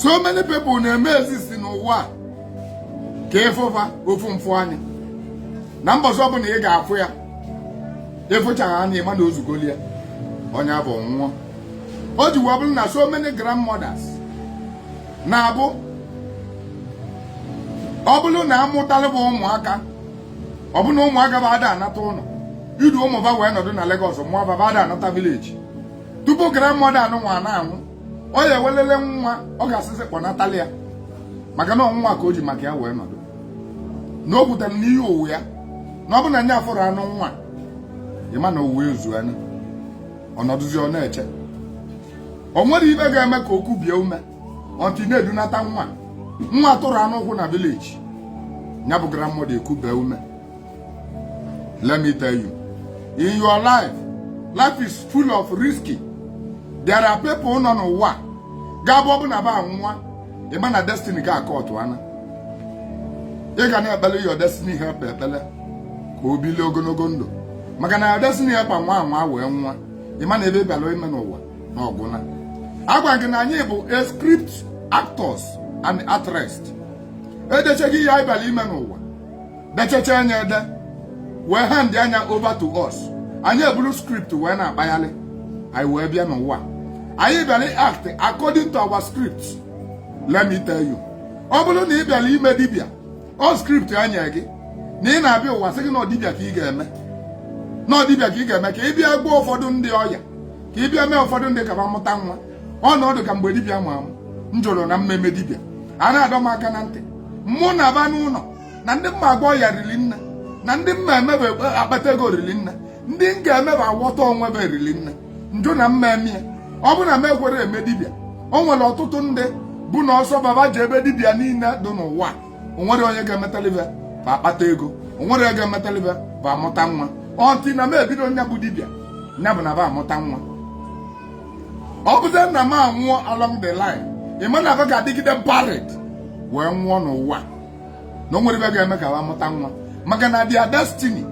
So many people na-emezi in ụwa ka ịfụfa ofu mfụ anya na mbọsọ bụ na ị ga-afụ ya ịfụchaghị anya ịma na ozugoli ya onye abụ nwụọ. O ji wabụrụ na so many grandmothers na-abụ ọ bụrụ na amụtalụ bụ ụmụaka ọ bụ na ụmụaka ba ada anata ụlọ idu ụmụba wee nọdụ na Lagos mụọba ba ada anata village tupu grandmother anụnwa na-anwụ ọ ya ewelele nwa ọ ga-asịsị kpọnatali ya maka na ọnwụnwa ka o ji maka ya wee nọdụ na o butere n'ihe owu ya na ọ bụ na nye afọrọ anụ nwa ịma na owuwe ezu anya ọnọdụzi ọ na-eche o nwere ibe ga-eme ka okwu bie ume ọntị na-edunata nwa tụrụ anụ ụkwụ na village ya bụ grandmother ekwu bee ume. Let me tell you, in your life is full of risky. There are people nọ n'ụwa ga-abụ ọ bụ na ba nwa ịma na destiny ga-akọ otu ana ị ga na-ekpele your destiny help ekpele ka o bilie ogologo ndụ maka na destiny help nwa wee nwa ịma na ebe bịara ime n'ụwa na ọgwụna. Agwa gị na anyị bụ a script actors and actresses. Edecheghị ihe anyị bịara ime n'ụwa decheche anya ede wee hand anya over to us. Anyị ebulu script wee na-akpaghalị anyị wee bịa n'ụwa anyị bịara act according to our script. Let me tell you, ọ bụrụ na ị bịara ime dibịa ọ script anya gị na ị na-abịa ụwa sị gị na dibịa ka ị ga-eme ka ị bịa gbuo ụfọdụ ndị ọya ka ị bịa mee ụfọdụ ndị ka mụta nwa ọnọdụ ka mgbe dibịa ma m jụrụ na mmemme dibịa a na-adọ m aka na ntị mụ na aba n'ụlọ na ndị mma agba ọya riri nne na ndị mma emebe akpata ego riri nne ndị m ga-emebe awọta onwe be riri nne njụ na mma eme ya ọ bụ na m ekwere eme dibịa o nwere ọtụtụ ndị bụ na ọsọ baba ji ebe dibịa niile dị n'ụwa o nwere onye ga-emetalibe ba akpata ego o nwere onye ga-emetalibe ba amụta nwa ọntị na m ebido nya bụ dibịa nya bụ na ba amụta nwa. Ọ bụzie na m anwụọ along the line ịma na ba ga-adịgide buried wee nwụọ n'ụwa na o nwere ebe ga-eme ka ba mụta nwa maka na their destiny,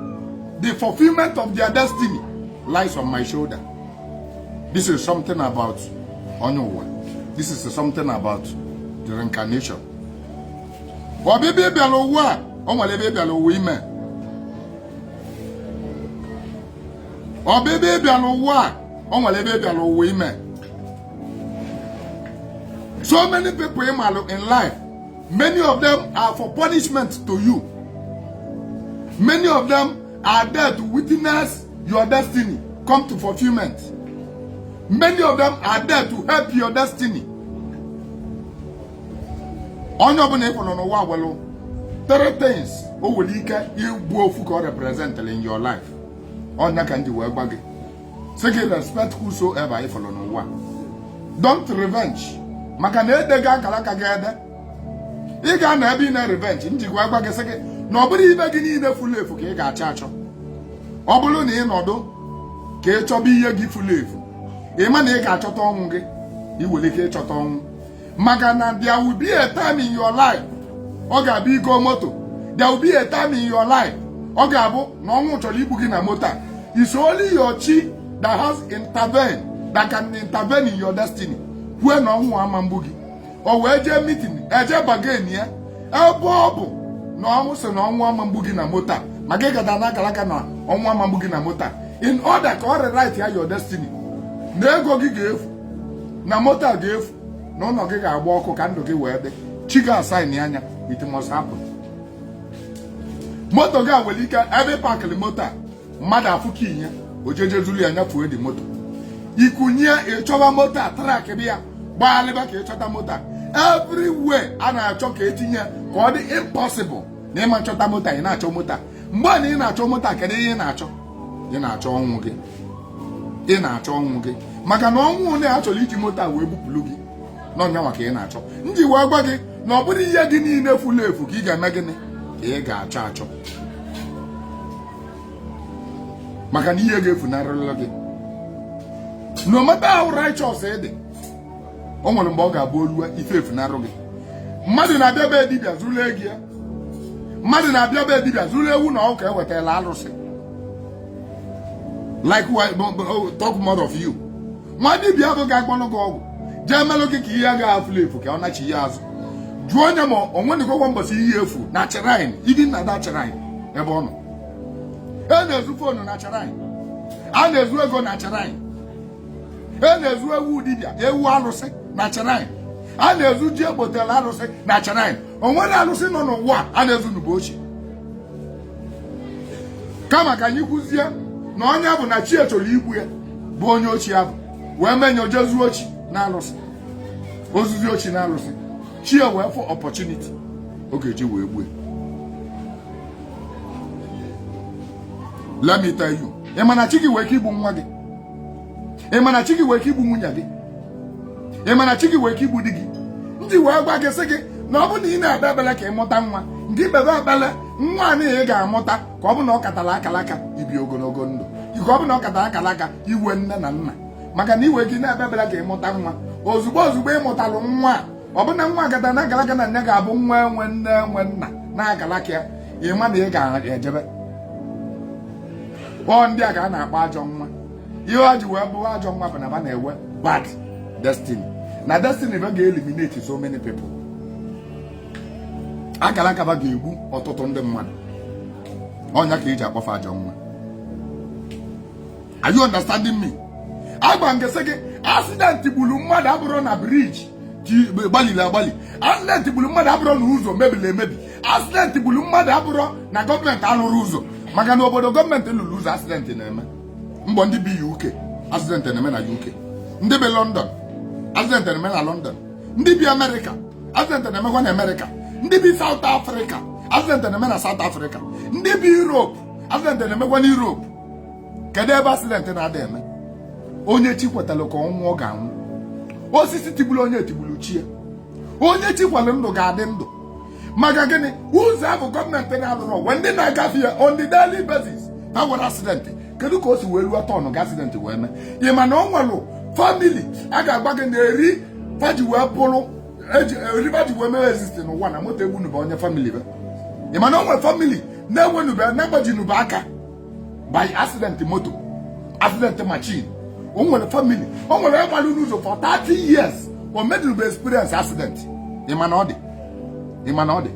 the fulfillment of their destiny lies on my shoulder. This is something about onye. This is something about the reincarnation. Ọbịbịa bịara ụwa o nwere ebe bịara ụwa ime. Ọbịbịa bịara ụwa o nwere ebe bịara ụwa ime. So many people in life, many of them are for punishment to you. Many of them are there to witness your destiny come to fulfillment. Many of them are there to help your destiny. Onye ọbụla ịfọ n'ụwa welu 3 things o nwere ike igbu ofu ka ọ represent in your life. Onye ka ndị wee gba gị. Say gị respect whosoever ịfọ n'ụwa. Don't revenge. Maka na ede ga akara ka ga-ede. Ị ga na ebe ị na revenge njikwa gba gị sị gị na ọ bụrụ ibe gị niile furu efu ka ị ga-achọ achọ. Ọ bụrụ na ị nọdụ ka ị chọba ihe gị furu efu ịma na ị ga-achọta ọnwụ gị iwere ike ịchọta ọnwụ maka na there will be a time in your life ọ ga-abụ igo moto. There will be a time in your life ọ ga-abụ na ọnwụ chọrọ igbu gị na moto. It's only your chi that has intervened, that can intervene in your destiny. Kwue na ọnwụ ama mgbu gị o wee jee meeting eje bagain ya ebe ọ bụ na ọnwụ sị na ọnwụ ama mgbu gị na moto maka ị gada na akara aka na ọnwụ ama mgbu gị na moto in order ka ọ rewrite ya your destiny. Na ego gị ga-efu na moto ga-efu na ụlọ gị ga-agba ọkụ ka ndụ gị wee dị chi ga-asign anya it must happen. Moto gị nwere ike ebe pakịrị moto mmadụ afụ ka inye ojeje zuru ya nyafuo dị moto ikunye ịchọba moto trak bịa gbaghalịba ka ịchọta moto everywhere a na-achọ ka etinye ka ọ dị impossible na ịma chọta moto ị na-achọ moto mgbe na ị na-achọ moto kedu ihe ị na-achọ? Ị na-achọ ọnwụ gị. Ị na-achọ ọnwụ gị maka na ọnwụ na-achọrọ iji moto wee bupụrụ gị n'ọnya maka ị na-achọ ndị wee gwa gị na ọ bụrụ ihe gị niile furu efu ka ị ga-eme gịnị ka ị ga-achọ achọ maka na ihe ga-efunarịrị gị no matter how righteous ị dị o nwere mgbe ọ ga-abụ oluwe ife efunarụ gị. Mmadụ na-abịa be dibịa zuru ego ya. Mmadụ na-abịa be dibịa zuru ewu na ọkụ ewetala alụsị. Like talk more of you. Nwa dibịa bụ ga-agbalụ gị ọgwụ jee melụ gị ka ihe ga-afụla efu ka ọ nachi ihe azụ jụọ onye ma onwe dịkwa mbọsị ihe efu na cherain ibi nna da cherain ebe ọ nọ e na-ezu fonu na cherain a na-ezu ego na cherain e na-ezu ewu dibịa ewu alụsị na cherain a na-ezu ji ekpotela alụsị na cherain o nwere alụsị nọ n'ụwa a na-ezu n'ugbo ochie kama ka anyị kwuzie na onye bụ na chi chọrọ igbu ya bụ onye ochie ahụ wee menye ojezu ochi na alụsị ozuzi ochi na alụsị chi wee fọ opportunity oge ji wee gbue. Let me tell you, ị ma na chi gị wee ka igbu nwa gị, ị ma na chi gị wee ka igbu nwunye gị, ị ma na chi gị wee ka igbu di gị. Ndị wee gwa gị sị gị na ọ bụ na ị na-ekpe ekpele ka ị mụta nwa nke ikpebe ekpele nwa a ị ga-amụta ka ọ bụ na ọ katara akalaka ibi ogologo ndụ ka ọ bụ na ọ katara akalaka iwe nne na nna maka na iwe gị na-ekpe ekpele ka ị mụta nwa ozugbo ị mụtalụ nwa ọ bụ na nwa gata na akalaka na nne ga-abụ nwa enwe nne enwe nna na akalaka ya ịma na ị ga-ejebe ọ ndị a ka a na-akpọ ajọ nwa ihe ọ ji wee bụrụ ajọ nwa bụ na ba na-ewe bad destiny na destiny ba ga-eliminate so many people akalaka ba ga-egbu ọtụtụ ndị mmadụ ọnya ka eji akpọfa ajọ nwa. Are you understanding me? Agba nke sị gị accident gburu mmadụ abụrụ na briji gbalili agbalị, accident gburu mmadụ abụrụ na ụzọ mebiri emebi, accident gburu mmadụ abụrụ na gọọmenti alụrụ ụzọ maka na obodo gọọmenti lụrụ ụzọ accident na-eme. Mgbọ ndị bi UK accident na-eme na UK, ndị bi London accident na-eme na London, ndị bi America accident na-emekwa na America, ndị bi South Africa accident na-eme na South Africa, ndị bi Europe accident na-emekwa na Europe. Kedu ebe accident na-ada eme? Onye chi kwetara ka ọnwụ ọ ga-anwụ, osisi tigburu onye tigburu chi ya, onye chi kwere ndụ ga-adị ndụ maka gịnị? Ụzọ ahụ gọọmenti na-alụrụ ọgwụ ndị na-agafe ya on the daily basis ha nwere accident. Kedu ka o si wee ruo tọnụ ga accident wee mee? Ị ma na ọ nwere family a ga-agba gị na eri faji wee bụrụ eri faji wee mee exist n'ụwa na moto egbu onye family be. Ị ma na ọ nwere family na-enwenube na-agbajinube aka by accident moto, accident machine. O nwere family o nwere egbalu n'ụzọ for 30 years o medube experience accident. Ị ma na ọ dị, ị ma na ọ dị,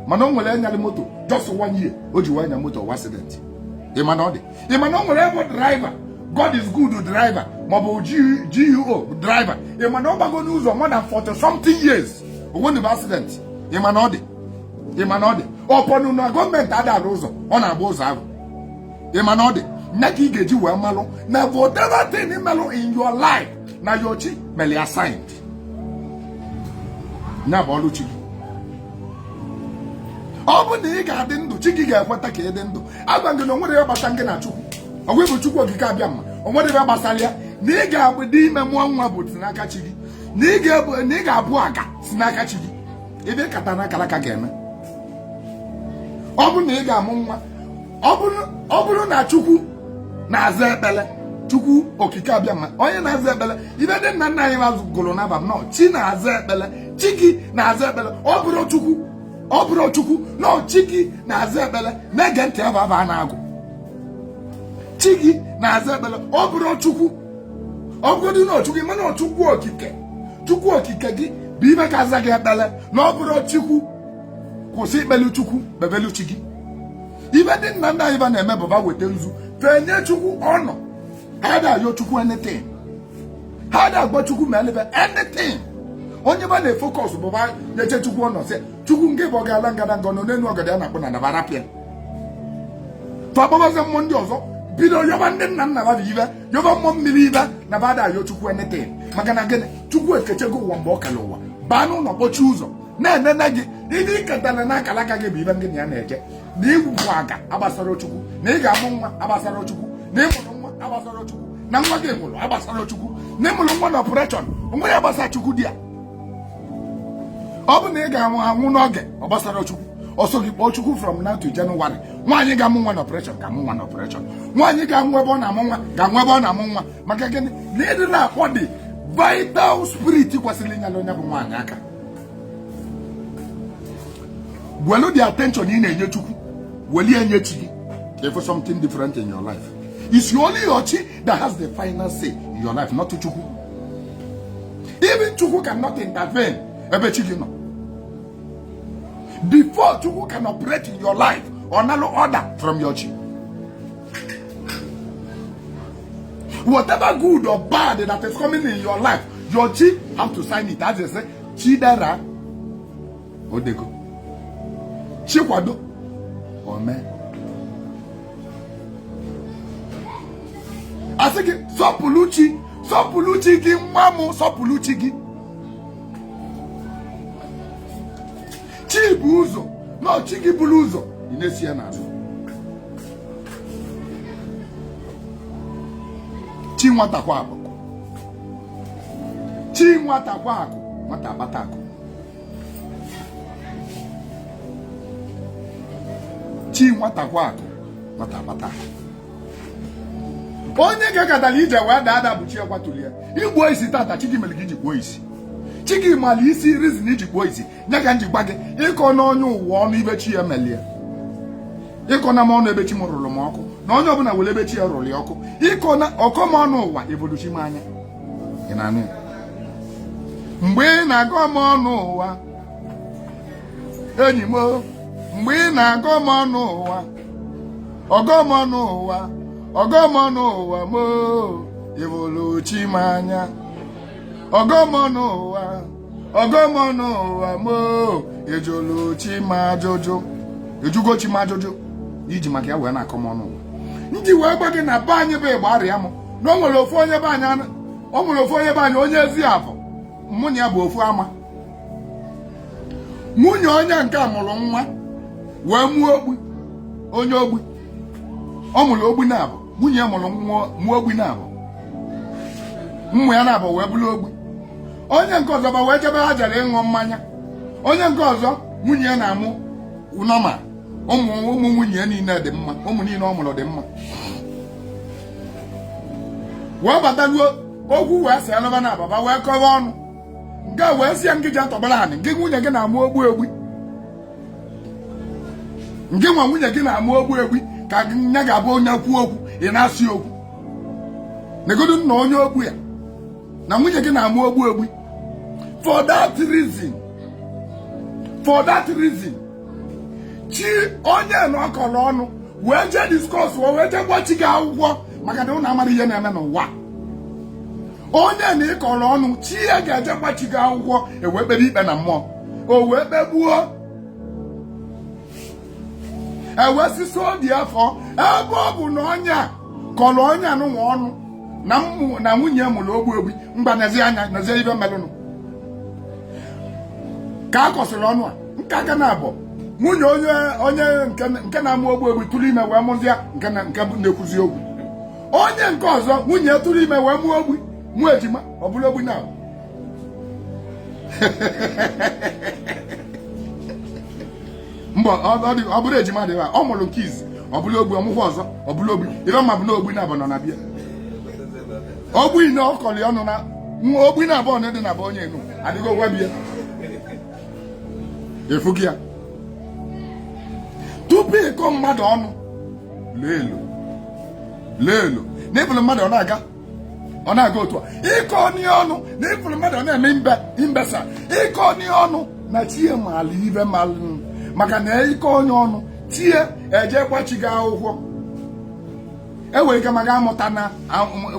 mana o nwere enyali moto just 1 year o ji wee nya moto wa accident. Ị ma na ọ dị, ị ma na o nwere ebe driver God is good driver maọbụ GUO driver. Ị ma na ọ gbago n'ụzọ more than 40 something years o nwenube accident. Ị ma na ọ dị, ị ma na ọ dị, ọpọnụ na gọọmenti adara ụzọ ọ na-agba ụzọ ahụ. Ị ma na ọ dị, nne ka ị ga-eji wee malụ na whatever thing melụ in your life na your chi mere assigned nya bụ ọlụ chi gị. Ọ bụ na ị ga-adị ndụ chi gị ga-ekweta ka ị dị ndụ. Agwa gị na o nwere ya gbasa gị na Chukwu, ọ bụ Chukwu okike abịa mma, o nwere ya gbasara ya na ị ga-abụ dị ime mụọ nwa bụ si n'aka chi gị, na ị ga-abụ aga si n'aka chi gị. Ebe kata na akalaka ga-eme ọ bụ na ị ga-amụ nwa, ọ bụrụ na Chukwu na-aza ekpele, Chukwu okike abịa mma onye na-aza ekpele ibe dị nna nna anyị gụrụ n'aba nọ chi na-aza ekpele, chi gị na-aza ekpele. Ọ bụrụ Chukwu nọ chi gị na-aza ekpele na-ege ntị aba a na-agụ chi gị na-aza ekpele. Ọ bụrụ Chukwu, ọ bụgodị na Chukwu mana Chukwu okike gị bụ ibe ka aza gị ekpele na ọ bụrụ Chukwu kwụsị ikpelu Chukwu bebelu chi gị. Ibe dị nna nna anyị ba na-eme bụba weta nzu fenye Chukwu ọnọ, ha da-ayọ Chukwu anything, ha da-agba Chukwu ma elebe anything. Onye ba na-efokọs bụba nyeche Chukwu ọnọ sị Chukwu nke bụ ọ ga-ala ngadanga ọnọ n'elu ọgọdị a na-akpọ na nabarapịa tọkpọbazi mmụọ ndị ọzọ bido yọba ndị nna nna ba bụ ibe yọba mmụọ mmiri ibe na ba da-ayọ Chukwu anything maka na gịnị? Chukwu ekechego ụwa mgbe ọ kere ụwa baa n'ụlọ kpọchi ụzọ na-enene gị ndị iketara na akalaka gị bụ ibe ndị ya na-eje na igwukwu aga agbasara Chukwu, na ị ga-amụ nwa agbasara Chukwu, na ịmụrụ nwa agbasara Chukwu, na nwa gị mụrụ agbasara Chukwu, na ịmụrụ nwa na ọpụreshọn onwe ya gbasara Chukwu di ya. Ọ bụ na ị ga-anwụ n'oge ọ gbasara Chukwu, ọsọ gị kpọọ Chukwu from now to January. Nwaanyị ga-amụ nwa na ọpụreshọn ga-amụ nwa na ọpụreshọn, nwaanyị ga-amụ ebe ọ na-amụ nwa ga-amụ ebe ọ na-amụ nwa maka gịnị? Na ịdị na-akpọ dị vital spirit kwesịrị inyere onye bụ nwaanyị aka. Gwelu the attention ị na-enye Chukwu weli enye chi gị for something different in your life. It's only your chi that has the final say in your life, not Chukwu. Even Chukwu cannot intervene. Before Chukwu can operate in your life, or no order from your chi. Whatever good or bad that is coming in your life, your chi have to sign it. As they say, Chidera Odego. Chikwado Ome. I think Sopuluchi gi mamu Sopuluchi gi. Chi buzo. No, chi gi buluzo. Inesia nazo. Chi nwata kwa aboko. Chi nwata kwa ako. Nwata batako. Chi nwata kwa ako. Nwata batako. Onye gagadala ije wee dada bụ chi ekwatulia. Igbo isi tata chigi meligi ji gbo isi. Chigi mali isi reason iji gbo isi. Nyaga njikwa gị ịkọ n'onye ụwa ọnụ ibe chi ya melie. Ịkọ na mọnụ ebe chi mụrụlụ m ọkụ. Na onye ọbụla wele ebe chi ya rụrụ ọkụ. Ịkọ na ọkọ m ọnụ ụwa evoluchi m anya. Ị na-anụ. Mgbe ị na-agọ m ọnụ ụwa. Enyi m, mgbe ị na-agọ m ọnụ ụwa. Ọgọ m ọnụ ụwa. Ogomono ụwa mo evoluchi manya. Ogomono ụwa mo ejoluchi ma jojo. Ejugochi ma jojo. Iji maka ya wee na-akọmọnụ ụwa. Ndị wee gba gị na be anyị bụ Igbo arịa m. Na o nwere ofu onye be anyị onye ezi afọ. Nwunye ya bụ ofu ama. Nwunye onye nke a mụrụ nwa wee mụọ ogbi. Onye ogbi. Ọ mụrụ ogbi na-abụ. Nwunye ya mụrụ mụọ ogbi na-abụ. Mmụ ya na-abụ wee bụrụ ogbi. Onye nke ọzọ ba wee jebe ha jere ịṅụ mmanya. Onye nke ọzọ nwunye ya na-amụ nọma. Ụmụ nwunye ya niile dị mma. Ụmụ niile ọ mụrụ dị mma. Wee bataluo okwu wee sị alụba na ababa wee kọwa ọnụ. Nke wee sị ya ngị ji atọgbara ha nke nwunye gị na-amụ ogbi. Nke nwa nwunye gị na-amụ ogbi ka nya ga-abụ onye kwuo okwu ị na-asị okwu. Negodu nna onye ogbu ya na nwunye gị na-amụ ogbi. For that reason chi onye n'ọkọrọ ọnụ wee jee discourse wee jee gwachi gị akwụkwọ maka na ụnụ amara ihe na-eme n'ụwa. Onye na ịkọrọ ọnụ chi ya ga-eje gwachi gị akwụkwọ ewee kpere ikpe na mmụọ. O wee kpegbuo ewesisi obi afọ ebe ọ bụ na onye a kọrọ onye anụnwa ọnụ na nwunye mụrụ ogbi mgba nezie anya nezie ibe melụnụ ka a kọsịrị ọnụ a nke aka na-abụ nwunye onye nke na-amụ ogbi tụrụ ime wee mụzie nke na-ekwuzi okwu. Onye nke ọzọ nwunye tụrụ ime wee mụọ ogbi mụọ ejima ọ bụrụ ogbi na mgbe ọ bụrụ ejima dị ọ mụrụ nke izi ọ bụrụ ogbi ọmụkwụ ọzọ ọ bụrụ ogbi ibe mma bụ na ogbi na-abụ nọ na bịa ogbi na ọkọrị ọnụ na ogbi na abụọ na dị na bụ onye enu adịgo gwa bịa efu gị ya tupu ịkọ mmadụ ọnụ leelo na ịbụrụ mmadụ ọ na-aga otu a ịkọ ọnụ ọnụ na ịbụrụ mmadụ ọ na-eme mbesa ịkọ ọnụ ọnụ na chie maala ibe malụ maka na ike onye ọnụ tie eje kwachi gị akwụkwọ enwere ike maka amụta na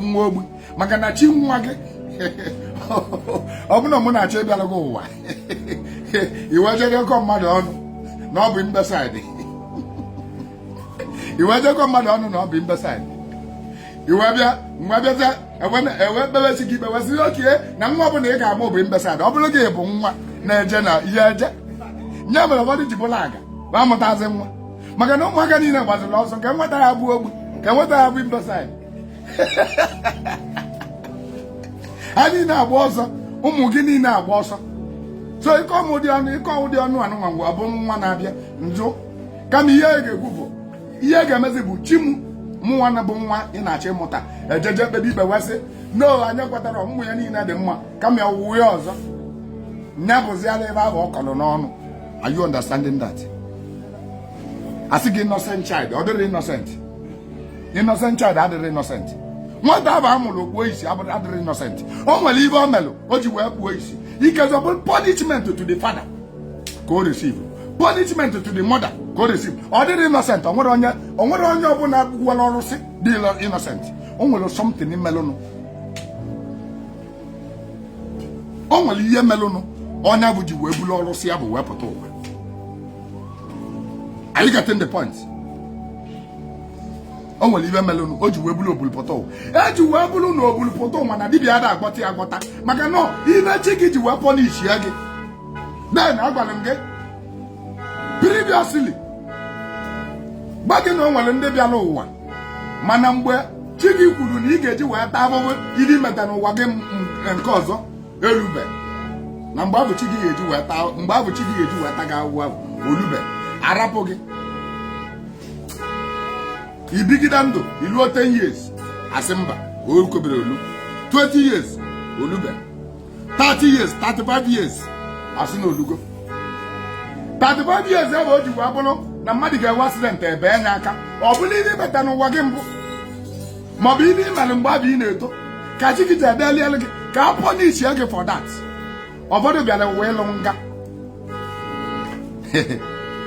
nwa ogbi maka na chi nwa gị ọ bụ na mụ na-achọ ịbịara gị ụwa iwe jere ịkọ mmadụ ọnụ na ọ bụ mbesaịdị iwe jekọ mmadụ ọnụ na ọ bụ mbesaịdị iwe bịa mgbe bịaza ewe kpewesi gị kpewesị okie na nwa ọbụla ị ga-amụ bụ mbesaịdị ọ bụrụ gị bụ nwa na-eje na ihe eje nye mere ụfọdụ ji bụla aga bụ amụtazi nwa maka na ụmụaka niile gbaziri ọsọ ka enweta ya bụ ogbi ka enweta ya bụ mbesaịdị ha niile agba ọsọ ụmụ gị niile agba ọsọ so ịkọ ụdị ọnụ anụnwa ngwa bụ nwa na-abịa njụ kama ihe ga-ekwu bụ ihe ga-emezi bụ chi mụ nwa na bụ nwa ị na-achọ ịmụta ejeje kpebe ikpe wesị no anyị kwetara ọmụmụ ya niile dị mma kama ya owuwe ya ọzọ nya bụziala ebe ahụ ọ kọrọ n'ọnụ. Are you understanding that? I think innocent child, other innocent. Innocent child, other innocent. Nwata bụ amụrụ okpuo isi adịrị innocent. O nwere ibe o melụ o ji wee kpuo isi ikezọbụ punishment to the father ka o receive, punishment to the mother ka o receive. Ọ dịrị innocent, o nwere onye ọbụla gwara ọrụsị dị innocent. O nwere something melụnụ, o nwere ihe melụnụ onye bụ ji wee bulu ọrụsị ya bụ wee pụta ụwa. Are you getting the point? O nwere ihe melụnụ o ji wee bulu obulu pụta ụwa. E ji wee bulu na obulu pụta ụwa na dibịa ada agbọta ya agbọta maka na ihe chi gị ji wee punish ya gị. Then agwara m gị previously gba gị na o nwere ndị bịa n'ụwa mana mgbe chi gị kwuru na ị ga-eji wee taa ahụhụ iri meta n'ụwa gị nke ọzọ erube na mgbe abụ chi gị ga-eji wee taa gị ahụhụ ahụ olube arapụ gị ibigide ndụ iluo 10 years asị mba o kobere olu 20 years olube 30 years 35 years asị na olugo 35 years ebe o ji wee bụrụ na mmadụ ga-enwe accident ebe enye aka ọ bụla ihe beta n'ụwa gị mbụ maọbụ ihe imere mgbe abụ ị na-eto ka chi gị ji edelielu gị ka a punish gị for that. Ụfọdụ bịara wee lụ nga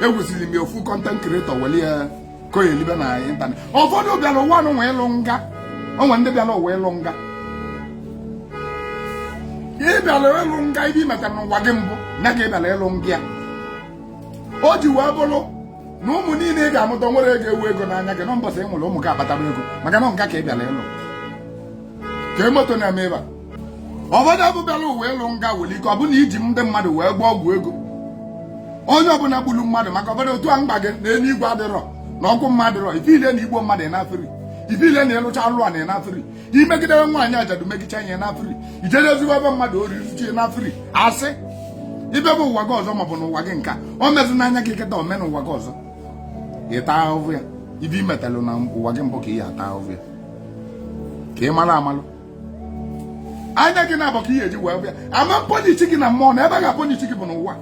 egwusiri m ofu content creator weli ya koyelibe na internet. Ụfọdụ bịara ụwa nụ wee lụ nga, o nwere ndị bịara wee lụ nga. Ị bịara ịlụ nga ibe imetara n'ụwa gị mbụ na ka ị bịara ịlụ nga ya. O ji wee bụrụ na ụmụ niile ị ga-amụta nwere ego ewu ego n'anya gị na mbọsị ị nwere ụmụ gị akpatara ego maka na nga ka ị bịara ịlụ ka moto na-eme ebe a. Ụfọdụ abụ bịara uwe ịlụ nga were ike ọ bụ na iji ndị mmadụ wee gba ọgwụ ego. Onye ọbụla gburu mmadụ maka ụfọdụ otu a mkpa gị na elu igwe adịrọ na ọkụ mmadụ rọ ife ile na igbo mmadụ ịnafiri, ife ile na ịlụcha alụ a na ịnafiri, imegidere nwaanyị ajadu megicha nye ịnafiri, ijere ezigbo ebe mmadụ oririchi ịnafiri asị ibe bụ ụwa gị ọzọ maọbụ n'ụwa gị nka o mezi n'anya gị kịta ome n'ụwa gị ọzọ ịta ahụhụ ya. Ibe imetalụ na ụwa gị mbụ ka ị ya ata ahụhụ ya ka ị mara amalụ anya gị na-abụ ka ị ga-eji wee bịa ama mpọnichi gị na mmụọ na ebe a ga-apọnichi gị bụ n'ụwa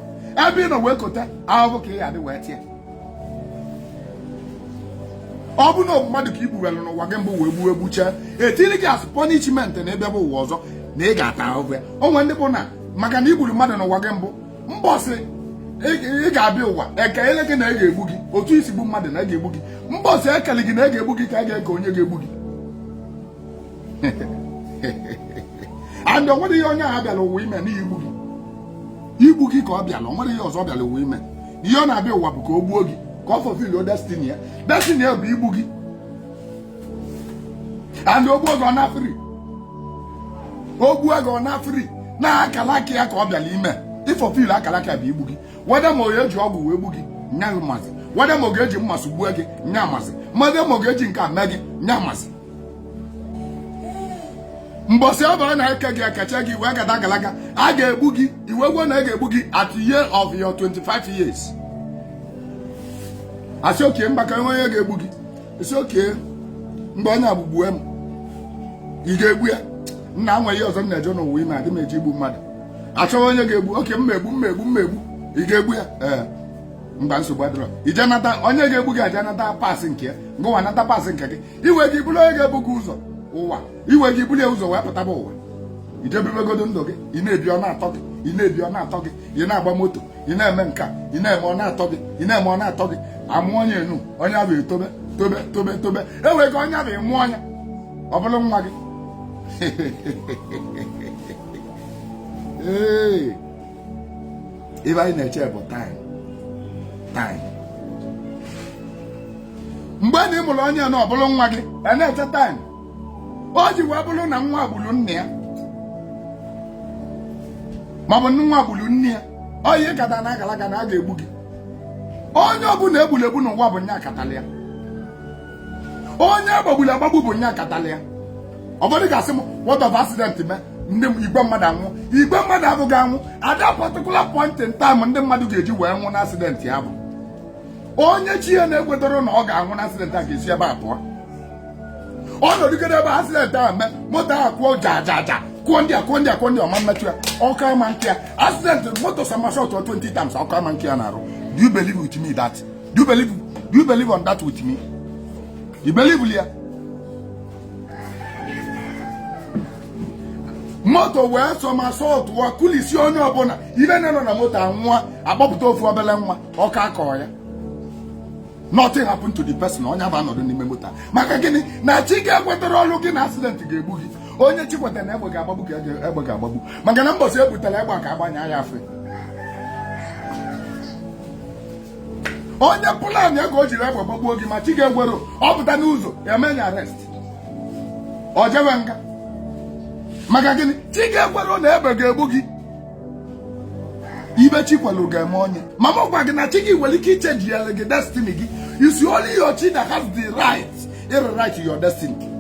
ebe ị nọ wee kote ahụhụ ka ị ga-adị wee tie. Ọ bụ na mmadụ ka i gbuwelụ n'ụwa gị mbụ wee gbuo egbuchee etiri gị as punishment na ebe bụ ụwa ọzọ na ị ga-ata ahụhụ ya. O nwere ndị bụ na maka na i gburu mmadụ n'ụwa gị mbụ mbọsị ị ga-abịa ụwa ekele gị na ị ga-egbu gị otu isi gbu mmadụ na ị ga-egbu gị mbọsị ekele gị na ị ga-egbu gị ka a ga-eke onye ga-egbu gị. And o nwere ihe onye ahụ bịara ụwa ime n'ihi igbu gị ka ọ bịara, o nwere ihe ọzọ ọ bịara ụwa ime. Ihe ọ na-abịa ụwa bụ ka o gbuo gị ka ọ fulfill destiny ya. Destiny ya bụ igbu gị and o gbuo gị ọ na-afri, o gbuo gị ọ na-afri na akala aka ya ka ọ bịara ime ifọfil akala aka bụ igbu gị. Weda ma onye eji ọgwụ wee gbu gị nya mazi, weda ma ọ ga-eji mmasị gbuo gị nya mazi, weda ma ọ ga-eji nke a mee gị nya mazi. Mbọsị ọ bụrụ na eke gị ekecha gị wee gada galaga a ga-egbu gị iwe gwo na a ga-egbu gị at the year of your 25 years. Asị oke mgbaka onye ga-egbu gị isi oke mgbe onye agbụgbue m ị ga-egbu ya. Nna nwe ihe ọzọ m na-eje n'ụwa ime adị m eji igbu mmadụ achọghị onye ga-egbu oke mmegbu ị ga-egbu ya mba nsogbu adịrọ ije nata onye ga-egbu gị aja nata paasị nke ya ngụwa nata paasị nke gị iwe gị bụrụ onye ga-egbu gị ụzọ ụwa iwe gị bụrụ ya ụzọ wee pụtaba ụwa ijebibegodo ndụ gị ị na-ebi ọ na-atọ gị ị na-ebi ọ na-atọ gị ị na-agba moto ị na-eme nka ị na-eme ọ na-atọ gị ị na-eme ọ na-atọ gị amụ onye enu onye abụ etobe enweghị onye abụ mụọ ọnya ọ bụrụ nwa gị. Ebe anyị na-eche bụ time. Mgbe na ị mụrụ onye na ọ bụrụ nwa gị a na-eche time. O ji wee bụrụ na nwa gburu nne ya maọbụ nwa gburu nne ya ọ ihe kata na agalaga na a ga-egbu gị. Onye ọbụla egburu egbu n'ụwa bụ nya akatala ya, onye agbagburu agbagbu bụ nya akatala ya. Ọ bụrụ gasị m what of accident mee ndị igwe mmadụ anwụ, igwe mmadụ abụghị anwụ ada particular point in time ndị mmadụ ga-eji wee nwụ na accident ya bụ onye chi ya na-ekwetara na ọ ga-anwụ na accident a ga-esi ebe a pụọ. Ọ nọdụgide ebe accident ahụ mee moto ahụ kwụọ jajaja kwụọ ndị ọma mmetụ ya ọka ama nke ya accident moto samasọt 20 times ọka ama nke ya na-arụ. Do you believe with me that? Do you believe on that with me? You believe ya? moto wee so ma assault wa kulisi onye ọbụla ibe na nọ na moto anwụọ akpọpụta ofu obele nwa ọka akọ ya. Nothing happened to the person onye ba nọdụ n'ime moto maka gịnị na chi ga-ekwetara ọlụ gị na accident ga-egbu gị. Onye chi kwetara na egbe ga-agbagbu ka egbe ga-agbagbu maka na mbọsị ebutere egbe ka agbanya ya afe. Onye plan ego o jiri egbe gbagbuo gị ma chi ga-egwero ọ pụta n'ụzọ emenye arrest o jewe nga maka gịnị chi ga-egwero na egbe ga-egbu gị. Ibe chi kwelu ga-eme onye mama gwa gị na chi gị nwere ike ichenji ya gị destiny gị. It's only your chi that has the right to rewrite your destiny.